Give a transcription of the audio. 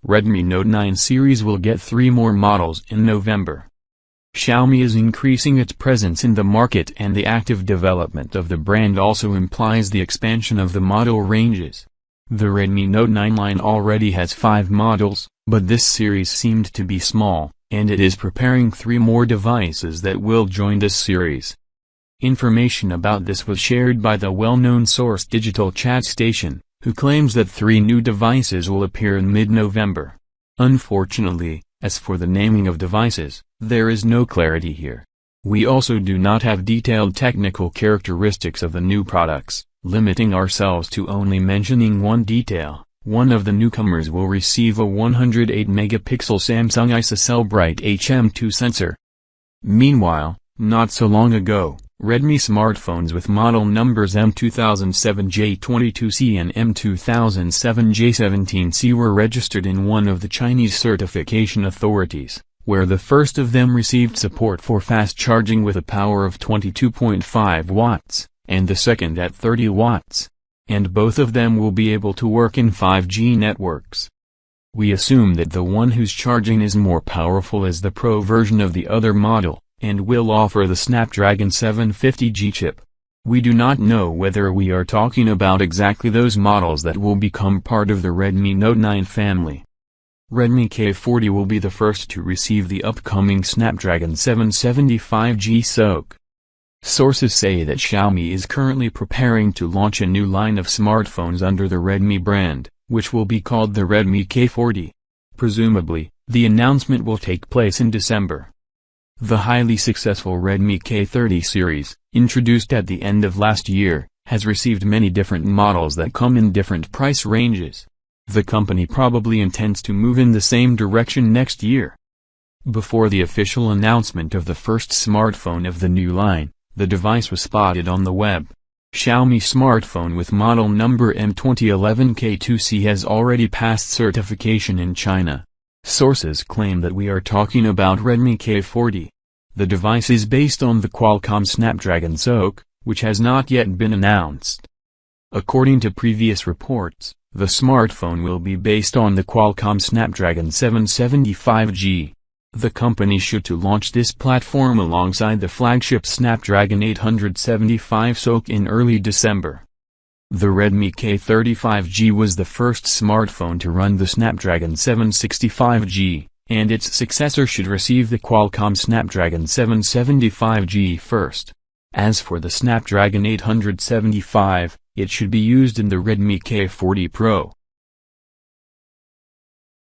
Redmi Note 9 series will get 3 more models in November. Xiaomi is increasing its presence in the market, and the active development of the brand also implies the expansion of the model ranges. The Redmi Note 9 line already has 5 models, but this series seemed to be small, and it is preparing 3 more devices that will join this series. Information about this was shared by the well-known source Digital Chat Station, who claims that 3 new devices will appear in mid-November. Unfortunately, as for the naming of devices, there is no clarity here. We also do not have detailed technical characteristics of the new products, limiting ourselves to only mentioning one detail. One of the newcomers will receive a 108-megapixel Samsung ISOCELL HM2 sensor. Meanwhile, not so long ago, Redmi smartphones with model numbers M2007J22C and M2007J17C were registered in one of the Chinese certification authorities, where the first of them received support for fast charging with a power of 22.5 watts, and the second at 30 watts. And both of them will be able to work in 5G networks. We assume that the one whose charging is more powerful is the Pro version of the other model, and will offer the Snapdragon 750G chip. We do not know whether we are talking about exactly those models that will become part of the Redmi Note 9 family. Redmi K40 will be the first to receive the upcoming Snapdragon 775G SoC. Sources say that Xiaomi is currently preparing to launch a new line of smartphones under the Redmi brand, which will be called the Redmi K40. Presumably, the announcement will take place in December. The highly successful Redmi K30 series, introduced at the end of last year, has received many different models that come in different price ranges. The company probably intends to move in the same direction next year. Before the official announcement of the first smartphone of the new line, the device was spotted on the web. Xiaomi smartphone with model number M2011K2C has already passed certification in China. Sources claim that we are talking about Redmi K40. The device is based on the Qualcomm Snapdragon SoC, which has not yet been announced. According to previous reports, the smartphone will be based on the Qualcomm Snapdragon 775G. The company should to launch this platform alongside the flagship Snapdragon 875 SoC in early December. The Redmi K35G was the first smartphone to run the Snapdragon 765G, and its successor should receive the Qualcomm Snapdragon 775G first. As for the Snapdragon 875, it should be used in the Redmi K40 Pro.